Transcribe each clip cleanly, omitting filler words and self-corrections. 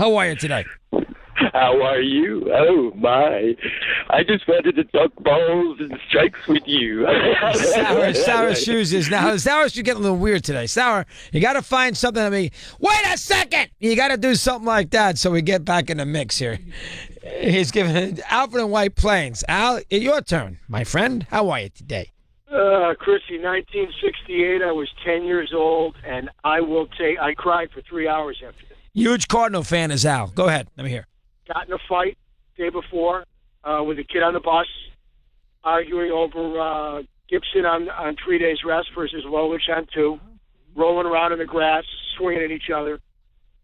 How are you today? How are you? Oh, my. I just wanted to talk balls and strikes with you. Sour Shoes is now. Sour Shoes getting a little weird today. Sour, you got to find something. I mean, wait a second. You got to do something like that so we get back in the mix here. He's giving Alfred and White Plains. Al, your turn, my friend. How are you today? Chrissy, 1968, I was 10 years old, and I cried for 3 hours after that. Huge Cardinal fan is Al. Go ahead. Let me hear. Got in a fight day before with a kid on the bus, arguing over Gibson on 3 days rest versus Lolich on 2, rolling around in the grass, swinging at each other.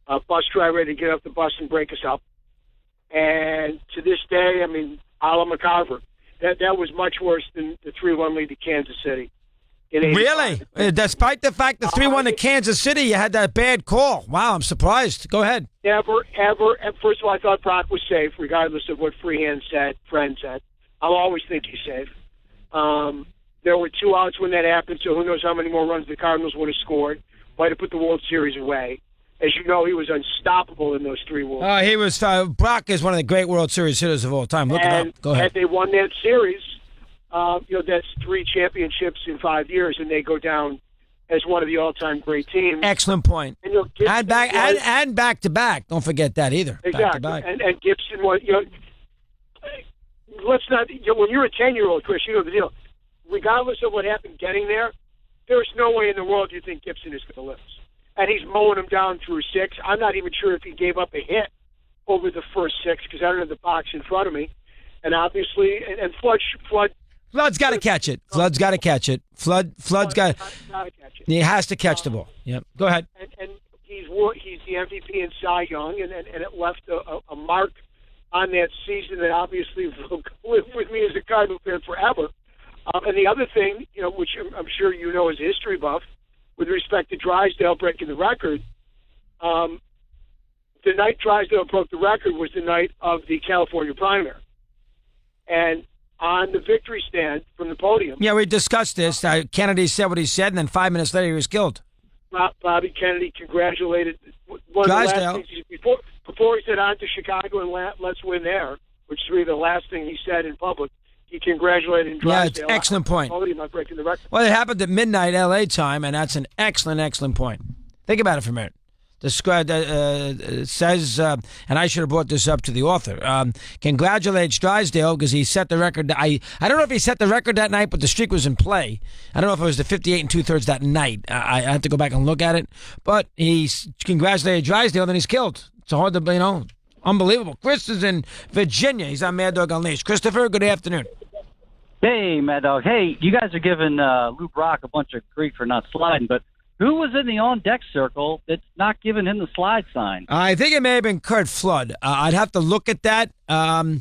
Bus driver ready to get off the bus and break us up. And to this day, I mean, a la McCarver, that was much worse than the 3-1 lead to Kansas City. Really? Despite the fact the 3-1 to Kansas City, you had that bad call. Wow, I'm surprised. Go ahead. Ever. First of all, I thought Brock was safe, regardless of what Friend said. I'll always think he's safe. There were 2 outs when that happened, so who knows how many more runs the Cardinals would have scored. Might have put the World Series away. As you know, he was unstoppable in those 3 World He was. Brock is one of the great World Series hitters of all time. Look it up. Go ahead. Had they won that series, that's 3 championships in 5 years, and they go down as one of the all-time great teams. Excellent point. And back to back. Don't forget that either. Exactly. Back to back. And Gibson was. Let's not. When you're a 10-year-old, Chris, you know the deal. Regardless of what happened getting there, there's no way in the world you think Gibson is going to lose. And he's mowing him down through 6. I'm not even sure if he gave up a hit over the first 6 because I don't have the box in front of me. And obviously, and Flood's got to catch it. Flood's got to catch it. Flood's got to catch it. He has to catch the ball. Yep. Go ahead. And he's the MVP in Cy Young, and it left a mark on that season that obviously will live with me as a Cardinal fan forever. And the other thing, which I'm sure you know as a history buff, with respect to Drysdale breaking the record, the night Drysdale broke the record was the night of the California primary. And on the victory stand from the podium... Yeah, we discussed this. Kennedy said what he said, and then 5 minutes later he was killed. Bobby Kennedy congratulated one Drysdale. Of the last things before he said on to Chicago and let's win there, which is really the last thing he said in public. He congratulated Drysdale. Yeah, it's an excellent point. Not breaking the record. Well, it happened at midnight L.A. time, and that's an excellent point. Think about it for a minute. Says, and I should have brought this up to the author, congratulates Drysdale because he set the record. I don't know if he set the record that night, but the streak was in play. I don't know if it was the 58 2/3 that night. I have to go back and look at it. But he congratulated Drysdale, then he's killed. It's hard to, unbelievable. Chris is in Virginia. He's on Mad Dog Unleashed. Christopher, good afternoon. Hey, Mad Dog. Hey, you guys are giving Lou Brock a bunch of grief for not sliding, but who was in the on-deck circle that's not giving him the slide sign? I think it may have been Kurt Flood. I'd have to look at that. Lineup.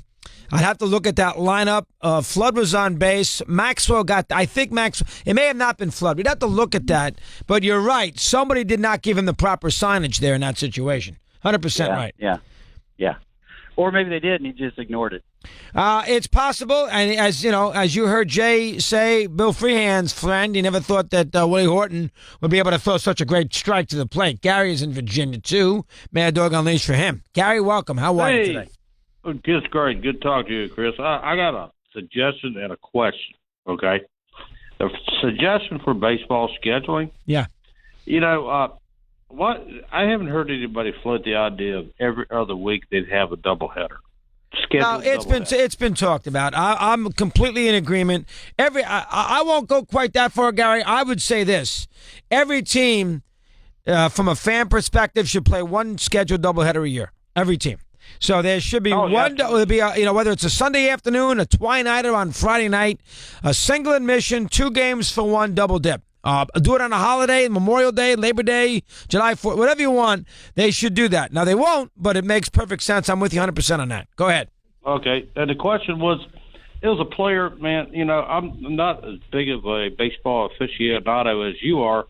Flood was on base. Maxwell it may have not been Flood. We'd have to look at that. But you're right. Somebody did not give him the proper signage there in that situation. 100% right. Yeah. Or maybe they did and he just ignored it. It's possible, and as you heard Jay say, Bill Freehand's friend, he never thought that Willie Horton would be able to throw such a great strike to the plate. Gary is in Virginia, too. Mad Dog Unleashed for him. Gary, welcome. How are you today? Just great. Good talking to you, Chris. I got a suggestion and a question, okay? The suggestion for baseball scheduling. Yeah. What I haven't heard anybody float the idea of every other week they'd have a doubleheader. No, it's been talked about. I'm completely in agreement. I won't go quite that far, Gary. I would say this: every team, from a fan perspective, should play one scheduled doubleheader a year. Every team. So there should be one. It'll be whether it's a Sunday afternoon, a twilighter on Friday night, a single admission, 2 games for one double dip. Do it on a holiday, Memorial Day, Labor Day, July 4th, whatever you want. They should do that. Now, they won't, but it makes perfect sense. I'm with you 100% on that. Go ahead. Okay. And the question was, it was a player, man, I'm not as big of a baseball aficionado as you are,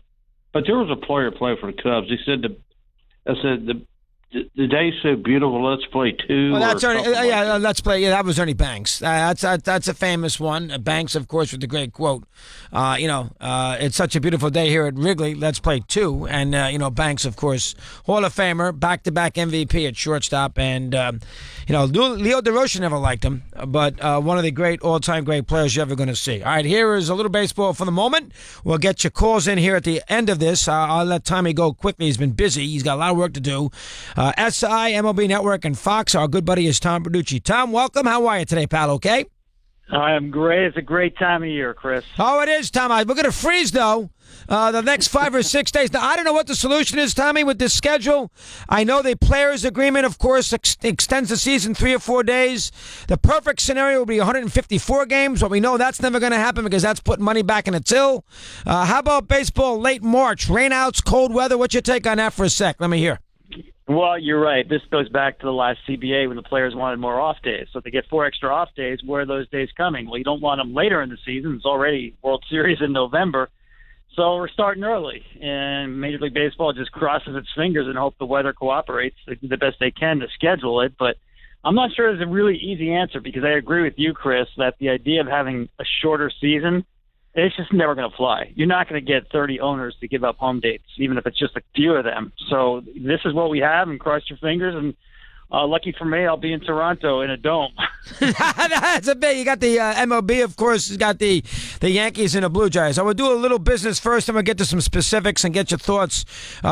but there was a player playing for the Cubs. He said the The day's so beautiful. Let's play two. Well, that's Ernie. Like Let's play. Yeah, that was Ernie Banks. That's a famous one. Banks, of course, with the great quote. It's such a beautiful day here at Wrigley. Let's play two. And Banks, of course, Hall of Famer, back-to-back MVP at shortstop, and Leo DeRocha never liked him, but one of the great all-time great players you're ever going to see. All right, here is a little baseball for the moment. We'll get your calls in here at the end of this. I'll let Tommy go quickly. He's been busy. He's got a lot of work to do. SI, MLB Network, and Fox. Our good buddy is Tom Verducci. Tom, welcome. How are you today, pal? Okay? I am great. It's a great time of year, Chris. Oh, it is, Tom. We're going to freeze, though, the next 5 or 6 days. Now, I don't know what the solution is, Tommy, with this schedule. I know the players' agreement, of course, extends the season 3 or 4 days. The perfect scenario would be 154 games, but we know that's never going to happen because that's putting money back in the till. How about baseball late March? Rainouts, cold weather. What's your take on that for a sec? Let me hear. Well, you're right. This goes back to the last CBA when the players wanted more off days. So if they get 4 extra off days, where are those days coming? Well, you don't want them later in the season. It's already World Series in November. So we're starting early. And Major League Baseball just crosses its fingers and hope the weather cooperates. They do the best they can to schedule it. But I'm not sure there's a really easy answer because I agree with you, Chris, that the idea of having a shorter season, it's just never going to fly. You're not going to get 30 owners to give up home dates, even if it's just a few of them. So this is what we have, and cross your fingers. And lucky for me, I'll be in Toronto in a dome. That's a bit. You got the MLB, of course. You got the Yankees and the Blue Jays. I will do a little business first, and we'll get to some specifics and get your thoughts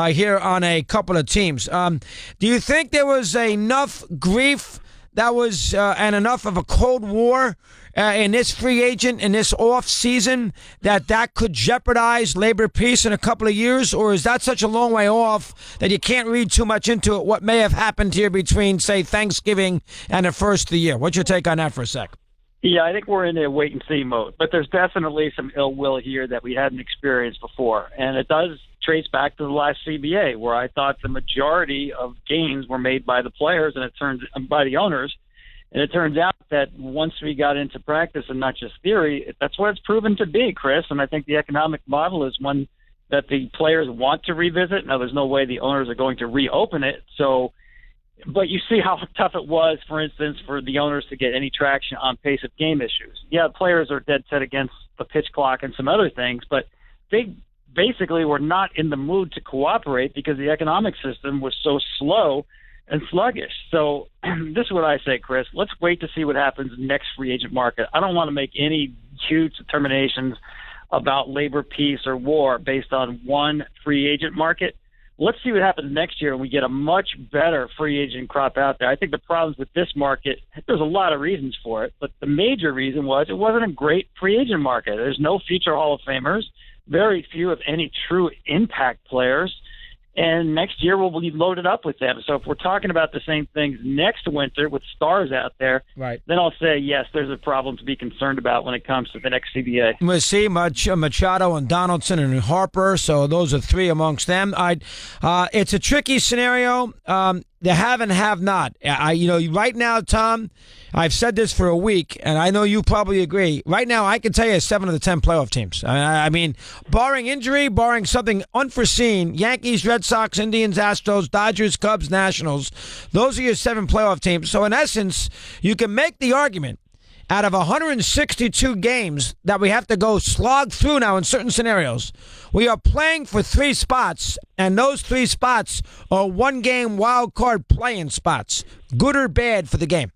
here on a couple of teams. Do you think there was enough grief that was and enough of a Cold War in this free agent in this off season that could jeopardize labor peace in a couple of years, or is that such a long way off that you can't read too much into it? What may have happened here between, say, Thanksgiving and the first of the year? What's your take on that for a sec? Yeah, I think we're in a wait and see mode, but there's definitely some ill will here that we hadn't experienced before, and it does trace back to the last CBA where I thought the majority of gains were made by the players and by the owners. And it turns out that once we got into practice and not just theory, that's what it's proven to be, Chris. And I think the economic model is one that the players want to revisit. Now, there's no way the owners are going to reopen it. But you see how tough it was, for instance, for the owners to get any traction on pace of game issues. Yeah, players are dead set against the pitch clock and some other things, but they basically were not in the mood to cooperate because the economic system was so slow and sluggish. So this is what I say, Chris. Let's wait to see what happens next free agent market. I don't want to make any huge determinations about labor peace or war based on one free agent market. Let's see what happens next year when we get a much better free agent crop out there. I think the problems with this market, there's a lot of reasons for it, but the major reason was it wasn't a great free agent market. There's no future Hall of Famers, very few of any true impact players. And next year we'll be loaded up with them. So if we're talking about the same things next winter with stars out there, right, then I'll say, yes, there's a problem to be concerned about when it comes to the next CBA. We'll see Machado and Donaldson and Harper, so those are three amongst them. It's a tricky scenario. The have and have not. Right now, Tom, I've said this for a week, and I know you probably agree. Right now, I can tell you 7 of the 10 playoff teams. I mean, barring injury, barring something unforeseen, Yankees, Red Sox, Indians, Astros, Dodgers, Cubs, Nationals, those are your 7 playoff teams. So, in essence, you can make the argument out of 162 games that we have to go slog through now in certain scenarios, we are playing for 3 spots, and those 3 spots are one-game wild card play-in spots. Good or bad for the game?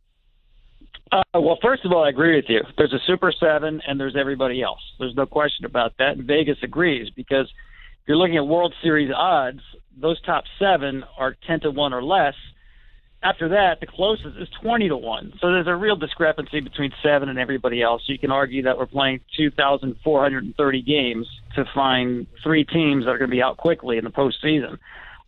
Well, first of all, I agree with you. There's a Super 7, and there's everybody else. There's no question about that, and Vegas agrees, because if you're looking at World Series odds, those top 7 are 10-1 or less. After that, the closest is 20-1. So there's a real discrepancy between 7 and everybody else. You can argue that we're playing 2,430 games to find 3 teams that are going to be out quickly in the postseason.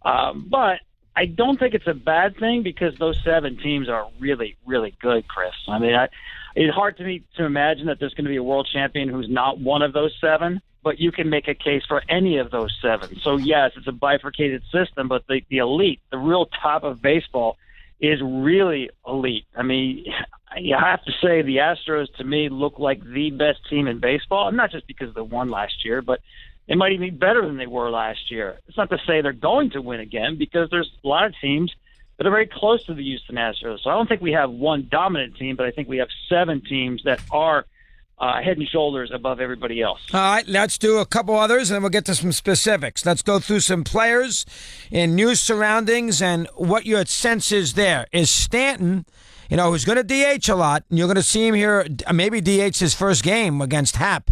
But I don't think it's a bad thing because those 7 teams are really, really good, Chris. I mean, it's hard to me to imagine that there's going to be a world champion who's not one of those 7, but you can make a case for any of those 7. So, yes, it's a bifurcated system, but the elite, the real top of baseball, is really elite. I mean, you have to say the Astros, to me, look like the best team in baseball, and not just because they won last year, but they might even be better than they were last year. It's not to say they're going to win again because there's a lot of teams but they're very close to the Houston Astros. So I don't think we have one dominant team, but I think we have 7 teams that are head and shoulders above everybody else. All right, let's do a couple others, and then we'll get to some specifics. Let's go through some players in new surroundings and what your sense is there. Is Stanton, who's going to DH a lot, and you're going to see him here, maybe DH his first game against Happ.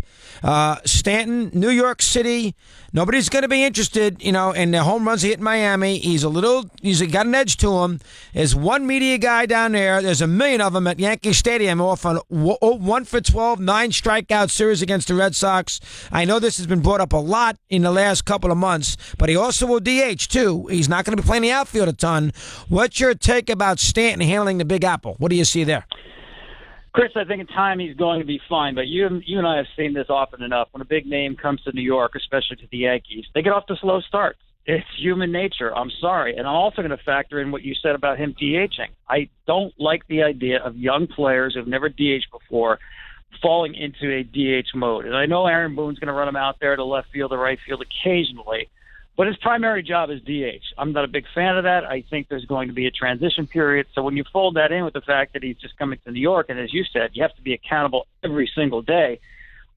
Stanton, New York City, nobody's going to be interested, in the home runs he hit in Miami. He's got an edge to him. There's one media guy down there. There's a million of them at Yankee Stadium off on 1 for 12, 9 strikeout series against the Red Sox. I know this has been brought up a lot in the last couple of months, but he also will DH too. He's not going to be playing the outfield a ton. What's your take about Stanton handling the Big Apple? What do you see there? Chris, I think in time he's going to be fine, but you and I have seen this often enough. When a big name comes to New York, especially to the Yankees, they get off to slow starts. It's human nature. I'm sorry. And I'm also going to factor in what you said about him DHing. I don't like the idea of young players who've never DH'd before falling into a DH mode. And I know Aaron Boone's going to run him out there to left field or right field occasionally, but his primary job is DH. I'm not a big fan of that. I think there's going to be a transition period. So when you fold that in with the fact that he's just coming to New York, and as you said, you have to be accountable every single day,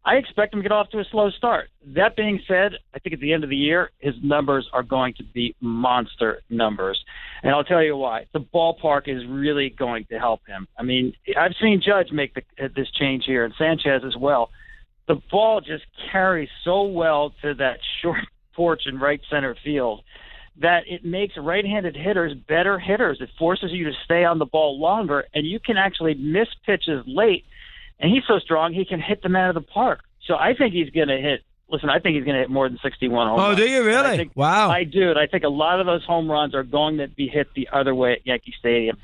I expect him to get off to a slow start. That being said, I think at the end of the year, his numbers are going to be monster numbers. And I'll tell you why. The ballpark is really going to help him. I mean, I've seen Judge make this change here, and Sanchez as well. The ball just carries so well to that short porch in right center field that it makes right-handed hitters better hitters. It forces you to stay on the ball longer, and you can actually miss pitches late. And he's so strong, he can hit them out of the park. So I think he's going to hit. Listen, I think he's going to hit more than 61 home runs. Oh, do you really? Wow. I do. And I think a lot of those home runs are going to be hit the other way at Yankee Stadium.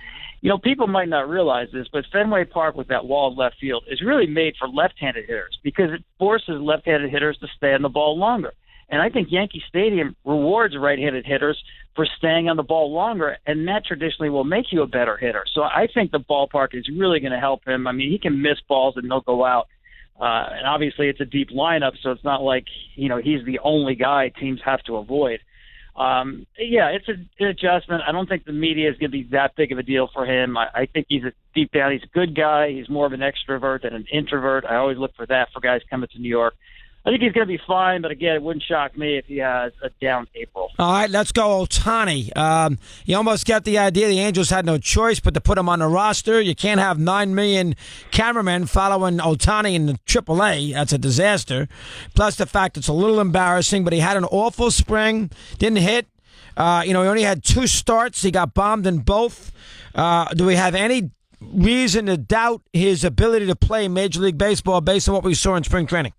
People might not realize this, but Fenway Park with that wall of left field is really made for left-handed hitters because it forces left-handed hitters to stay on the ball longer. And I think Yankee Stadium rewards right-handed hitters for staying on the ball longer, and that traditionally will make you a better hitter. So I think the ballpark is really going to help him. I mean, he can miss balls and they'll go out. And obviously it's a deep lineup, so it's not like, he's the only guy teams have to avoid. It's an adjustment. I don't think the media is going to be that big of a deal for him. I think deep down, he's a good guy. He's more of an extrovert than an introvert. I always look for that for guys coming to New York. I think he's going to be fine, but again, it wouldn't shock me if he has a down April. All right, let's go Ohtani. You almost get the idea the Angels had no choice but to put him on the roster. You can't have 9 million cameramen following Ohtani in the AAA. That's a disaster. Plus the fact it's a little embarrassing, but he had an awful spring, didn't hit. He only had 2 starts. He got bombed in both. Do we have any reason to doubt his ability to play Major League Baseball based on what we saw in spring training?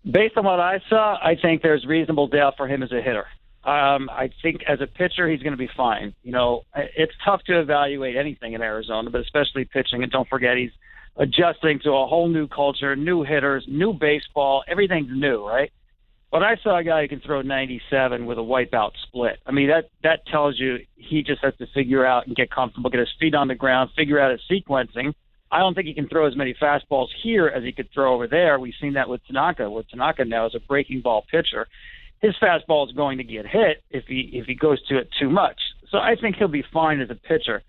Based on what I saw, I think there's reasonable doubt for him as a hitter. I think as a pitcher, he's going to be fine. It's tough to evaluate anything in Arizona, but especially pitching. And don't forget, he's adjusting to a whole new culture, new hitters, new baseball. Everything's new, right? But I saw a guy who can throw 97 with a wipeout split. I mean, that tells you he just has to figure out and get comfortable, get his feet on the ground, figure out his sequencing. I don't think he can throw as many fastballs here as he could throw over there. We've seen that with Tanaka, where Tanaka now is a breaking ball pitcher. His fastball is going to get hit if he goes to it too much. So I think he'll be fine as a pitcher.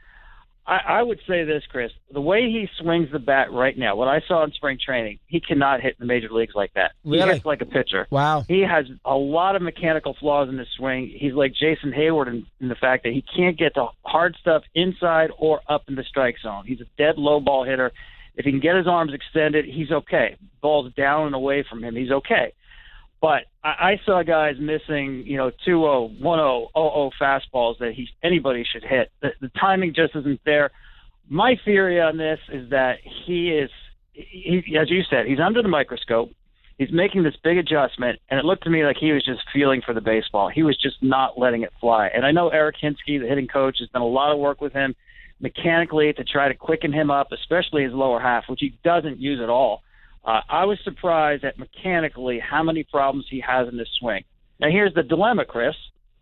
I would say this, Chris. The way he swings the bat right now, what I saw in spring training, he cannot hit in the major leagues like that. Really? He hits like a pitcher. Wow. He has a lot of mechanical flaws in his swing. He's like Jason Hayward in the fact that he can't get the hard stuff inside or up in the strike zone. He's a dead low ball hitter. If he can get his arms extended, he's okay. Ball's down and away from him, he's okay. But I saw guys missing, 2-0, 1-0, 0-0 fastballs that anybody should hit. The timing just isn't there. My theory on this is that he as you said, he's under the microscope. He's making this big adjustment, and it looked to me like he was just feeling for the baseball. He was just not letting it fly. And I know Eric Hinsky, the hitting coach, has done a lot of work with him mechanically to try to quicken him up, especially his lower half, which he doesn't use at all. I was surprised at mechanically how many problems he has in this swing. Now, here's the dilemma, Chris.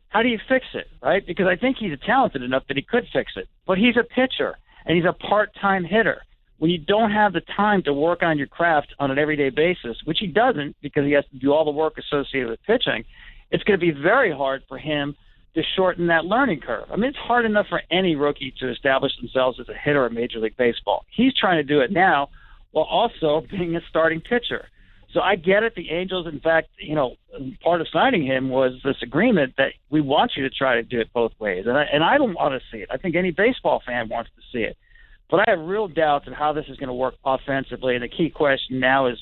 How do you fix it, right? Because I think he's talented enough that he could fix it. But he's a pitcher, and he's a part-time hitter. When you don't have the time to work on your craft on an everyday basis, which he doesn't because he has to do all the work associated with pitching, it's going to be very hard for him to shorten that learning curve. I mean, it's hard enough for any rookie to establish themselves as a hitter in Major League Baseball. He's trying to do it now while also being a starting pitcher. So I get it. The Angels, in fact, part of signing him was this agreement that we want you to try to do it both ways. And I don't want to see it. I think any baseball fan wants to see it. But I have real doubts of how this is going to work offensively. And the key question now is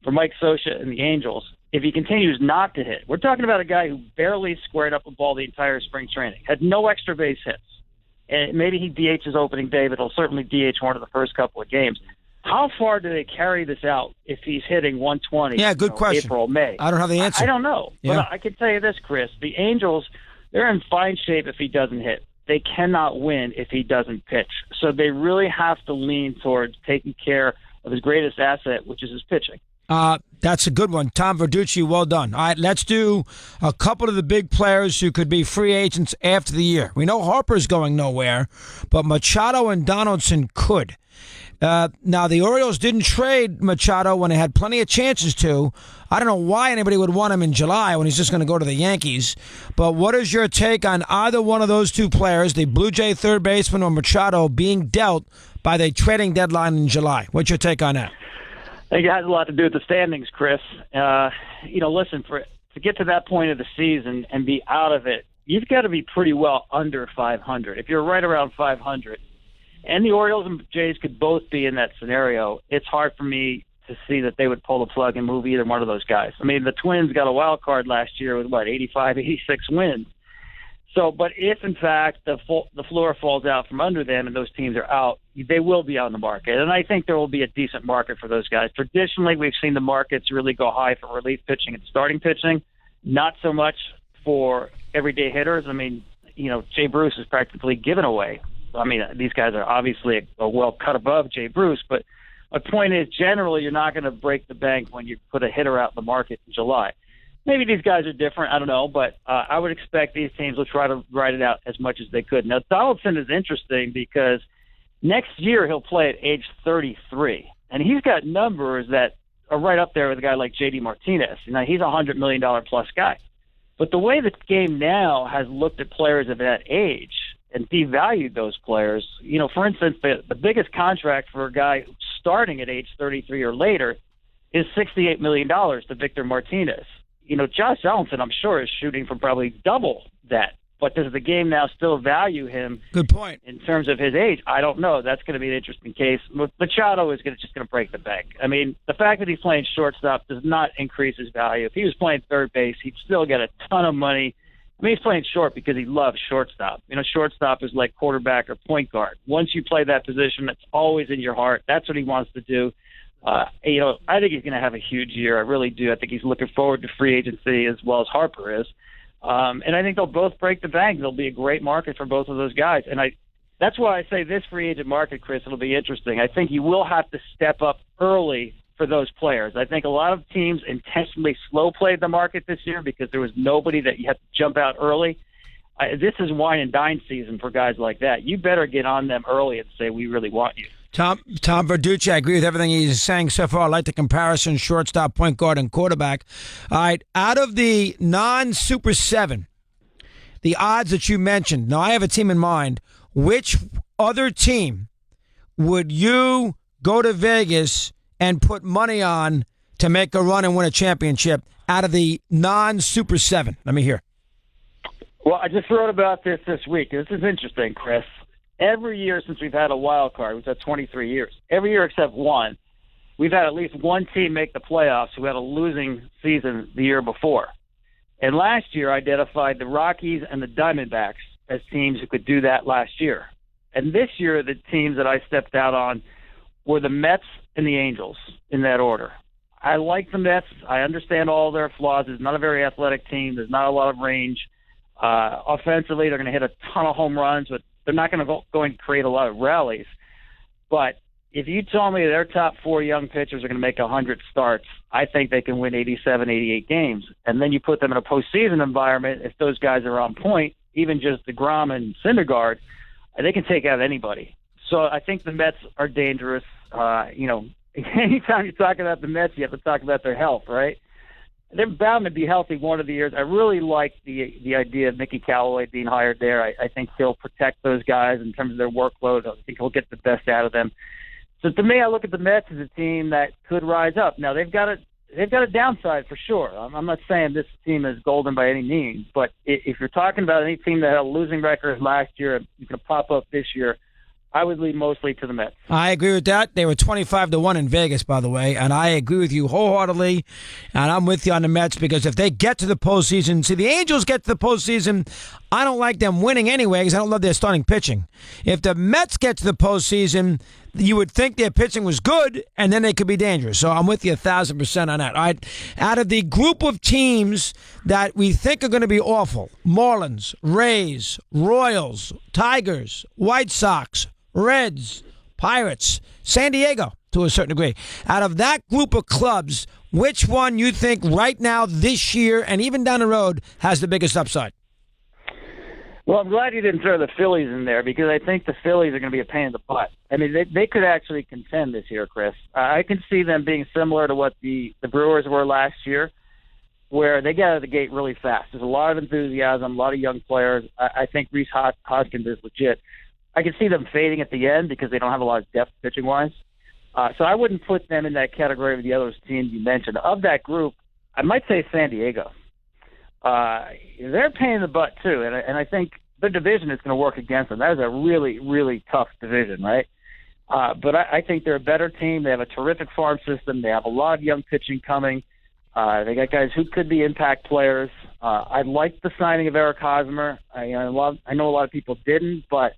for Mike Scioscia and the Angels, if he continues not to hit. We're talking about a guy who barely squared up a ball the entire spring training, had no extra base hits. And maybe he DHs opening day, but he'll certainly DH one of the first couple of games. How far do they carry this out if he's hitting 120? Yeah, good question. April, May. I don't have the answer. I don't know. Yeah. But I can tell you this, Chris. The Angels, they're in fine shape if he doesn't hit. They cannot win if he doesn't pitch. So they really have to lean towards taking care of his greatest asset, which is his pitching. That's a good one. Tom Verducci, well done. All right, let's do a couple of the big players who could be free agents after the year. We know Harper's going nowhere, but Machado and Donaldson could. Now, the Orioles didn't trade Machado when they had plenty of chances to. I don't know why anybody would want him in July when he's just going to go to the Yankees. But what is your take on either one of those two players, the Blue Jay third baseman or Machado, being dealt by the trading deadline in July? What's your take on that? I think it has a lot to do with the standings, Chris. Listen, to get to that point of the season and be out of it, you've got to be pretty well under 500. If you're right around 500, and the Orioles and Jays could both be in that scenario, it's hard for me to see that they would pull the plug and move either one of those guys. I mean, the Twins got a wild card last year with, 85, 86 wins. So, but if, in fact, the floor falls out from under them and those teams are out, they will be on the market. And I think there will be a decent market for those guys. Traditionally, we've seen the markets really go high for relief pitching and starting pitching, not so much for everyday hitters. I mean, Jay Bruce is practically given away. I mean, these guys are obviously a well cut above Jay Bruce, but my point is generally you're not going to break the bank when you put a hitter out in the market in July. Maybe these guys are different. I don't know, but I would expect these teams will try to ride it out as much as they could. Now, Donaldson is interesting because next year he'll play at age 33, and he's got numbers that are right up there with a guy like J.D. Martinez. He's a $100 million plus guy. But the way the game now has looked at players of that age and devalued those players, for instance, the biggest contract for a guy starting at age 33 or later is $68 million to Victor Martinez. Josh Donaldson, I'm sure, is shooting for probably double that. But does the game now still value him? Good point. In terms of his age, I don't know. That's going to be an interesting case. Machado is just going to break the bank. I mean, the fact that he's playing shortstop does not increase his value. If he was playing third base, he'd still get a ton of money. I mean, he's playing short because he loves shortstop. Shortstop is like quarterback or point guard. Once you play that position, it's always in your heart. That's what he wants to do. I think he's going to have a huge year. I really do. I think he's looking forward to free agency as well as Harper is. And I think they'll both break the bank. There'll be a great market for both of those guys. And that's why I say this free agent market, Chris, it'll be interesting. I think you will have to step up early for those players. I think a lot of teams intentionally slow played the market this year because there was nobody that you had to jump out early. This is wine and dine season for guys like that. You better get on them early and say, we really want you. Tom Verducci, I agree with everything he's saying so far. I like the comparison, shortstop, point guard, and quarterback. All right, out of the non-Super 7, the odds that you mentioned, now I have a team in mind. Which other team would you go to Vegas and put money on to make a run and win a championship out of the non-Super 7? Let me hear. Well, I just wrote about this week. This is interesting, Chris. Every year since we've had a wild card, we've had 23 years. Every year except one, we've had at least one team make the playoffs who had a losing season the year before. And last year, I identified the Rockies and the Diamondbacks as teams who could do that last year. And this year, the teams that I stepped out on were the Mets and the Angels in that order. I like the Mets. I understand all their flaws. It's not a very athletic team. There's not a lot of range. Offensively, they're going to hit a ton of home runs, but they're not going to go and create a lot of rallies. But if you told me their top 4 young pitchers are going to make 100 starts, I think they can win 87, 88 games. And then you put them in a postseason environment, if those guys are on point, even just DeGrom and Syndergaard, they can take out anybody. So I think the Mets are dangerous. Anytime you talk about the Mets, you have to talk about their health, right? they're bound to be healthy one of the years. I really like the idea of Mickey Callaway being hired there. I think he'll protect those guys in terms of their workload. I think he'll get the best out of them. So to me, I look at the Mets as a team that could rise up. Now they've got a downside for sure. I'm not saying this team is golden by any means, but if you're talking about any team that had a losing record last year and you can pop up this year, I would lean mostly to the Mets. I agree with that. They were 25-1 in Vegas, by the way, and I agree with you wholeheartedly. And I'm with you on the Mets because if they get to the postseason, see, the Angels get to the postseason, I don't like them winning anyway because I don't love their starting pitching. If the Mets get to the postseason, you would think their pitching was good, and then they could be dangerous. So I'm with you 1,000% on that. All right, out of the group of teams that we think are going to be awful, Marlins, Rays, Royals, Tigers, White Sox, Reds, Pirates, San Diego, to a certain degree. Out of that group of clubs, which one you think right now, this year, and even down the road, has the biggest upside? Well, I'm glad you didn't throw the Phillies in there because I think the Phillies are going to be a pain in the butt. I mean, they could actually contend this year, Chris. I can see them being similar to what the Brewers were last year, where they get out of the gate really fast. There's a lot of enthusiasm, a lot of young players. I think Rhys Hoskins is legit. I can see them fading at the end because they don't have a lot of depth pitching-wise. So I wouldn't put them in that category of the other teams you mentioned. Of that group, I might say San Diego. They're a pain in the butt, too, and I think the division is going to work against them. That is a really, really tough division, right? But I think they're a better team. They have a terrific farm system. They have a lot of young pitching coming. They got guys who could be impact players. I like the signing of Eric Hosmer. I know a lot of people didn't, but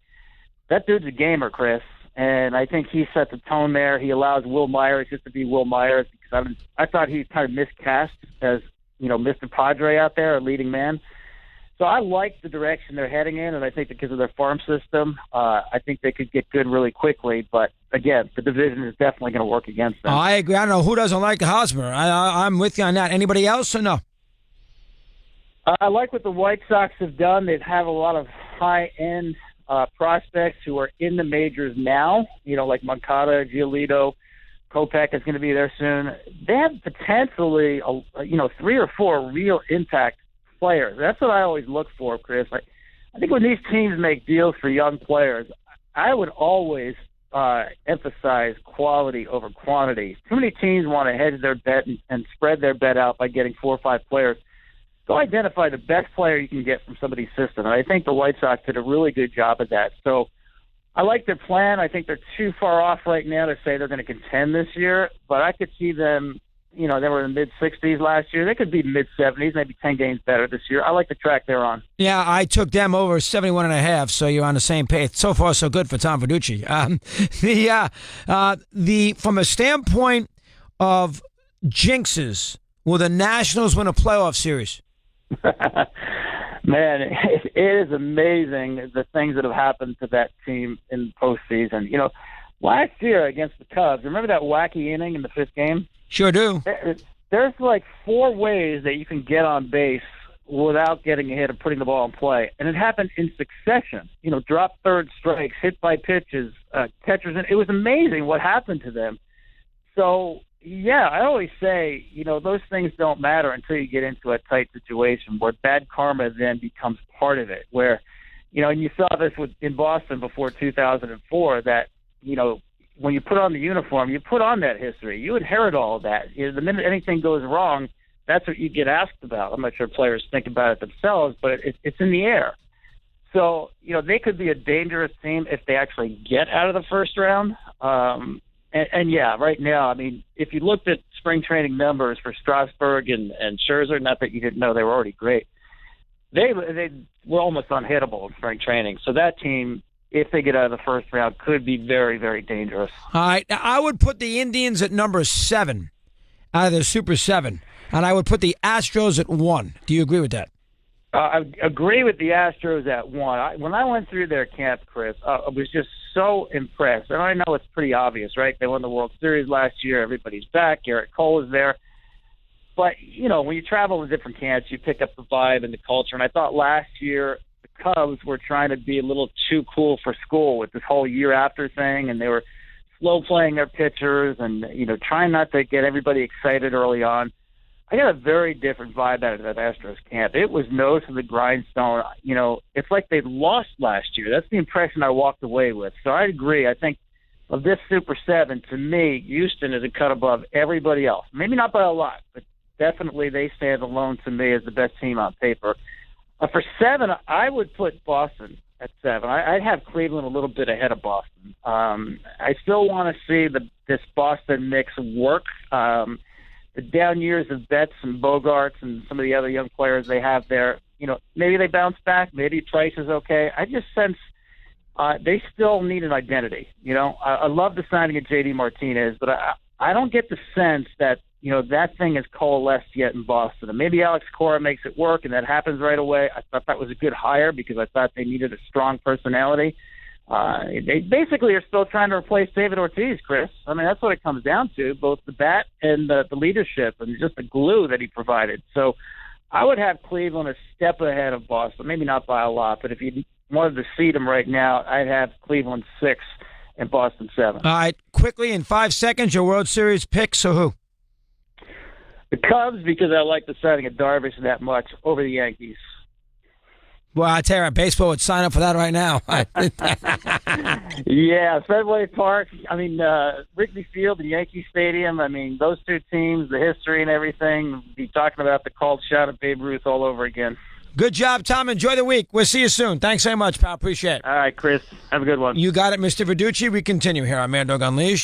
that dude's a gamer, Chris, and I think he set the tone there. He allows Will Myers just to be Will Myers because I thought he kind of miscast as, Mr. Padre out there, a leading man. So I like the direction they're heading in, and I think because of their farm system, I think they could get good really quickly. But, again, the division is definitely going to work against them. I agree. I don't know who doesn't like Hosmer. I'm with you on that. Anybody else or no? I like what the White Sox have done. They have a lot of high-end prospects who are in the majors now, like Moncada, Giolito, Kopech is going to be there soon. They have potentially, 3 or 4 real impact players. That's what I always look for, Chris. I think when these teams make deals for young players, I would always emphasize quality over quantity. Too many teams want to hedge their bet and spread their bet out by getting 4 or 5 players. Go identify the best player you can get from somebody's system. And I think the White Sox did a really good job of that. So I like their plan. I think they're too far off right now to say they're going to contend this year. But I could see them, they were in the mid-60s last year. They could be mid-70s, maybe 10 games better this year. I like the track they're on. Yeah, I took them over 71.5, so you're on the same page. So far, so good for Tom Verducci. From a standpoint of jinxes, will the Nationals win a playoff series? Man, it is amazing the things that have happened to that team in the postseason. Last year against the Cubs, remember that wacky inning in the 5th game? Sure do. There's like 4 ways that you can get on base without getting a hit or putting the ball in play. And it happened in succession. Drop third strikes, hit by pitches, catchers. And it was amazing what happened to them. So, yeah, I always say, those things don't matter until you get into a tight situation where bad karma then becomes part of it. Where, and you saw this in Boston before 2004 that, when you put on the uniform, you put on that history. You inherit all of that. The minute anything goes wrong, that's what you get asked about. I'm not sure players think about it themselves, but it's in the air. So, they could be a dangerous team if they actually get out of the first round. And yeah, right now, I mean, if you looked at spring training numbers for Strasburg and Scherzer, not that you didn't know they were already great, they were almost unhittable in spring training. So that team, if they get out of the first round, could be very, very dangerous. All right. I would put the Indians at number 7 out of the Super 7, and I would put the Astros at 1. Do you agree with that? I agree with the Astros at 1. When I went through their camp, Chris, I was just so impressed. And I know it's pretty obvious, right? They won the World Series last year. Everybody's back. Garrett Cole is there. But, when you travel to different camps, you pick up the vibe and the culture. And I thought last year the Cubs were trying to be a little too cool for school with this whole year after thing. And they were slow playing their pitchers and, trying not to get everybody excited early on. I got a very different vibe out of that Astros camp. It was nose to the grindstone. You know, it's like they lost last year. That's the impression I walked away with. So I agree. I think of this Super 7, to me, Houston is a cut above everybody else. Maybe not by a lot, but definitely they stand alone to me as the best team on paper. For 7, I would put Boston at 7. I'd have Cleveland a little bit ahead of Boston. I still want to see this Boston mix work. The down years of Betts and Bogarts and some of the other young players they have there, you know, maybe they bounce back. Maybe Price is okay. I just sense they still need an identity. You know, I love the signing of J.D. Martinez, but I don't get the sense that, you know, that thing has coalesced yet in Boston. And maybe Alex Cora makes it work, and that happens right away. I thought that was a good hire because I thought they needed a strong personality. They basically are still trying to replace David Ortiz, Chris. I mean, that's what it comes down to, both the bat and the leadership and just the glue that he provided. So I would have Cleveland a step ahead of Boston, maybe not by a lot, but if you wanted to seed them right now, I'd have Cleveland 6 and Boston 7. All right, quickly in 5 seconds, your World Series pick, so who? The Cubs, because I like the signing of Darvish that much over the Yankees. Well, I tell you, baseball would sign up for that right now. Yeah, Fenway Park. I mean, Wrigley Field and Yankee Stadium. I mean, those two teams, the history and everything. Be talking about the called shot of Babe Ruth all over again. Good job, Tom. Enjoy the week. We'll see you soon. Thanks very much, pal. Appreciate it. All right, Chris. Have a good one. You got it, Mr. Verducci. We continue here on Mad Dog Unleashed.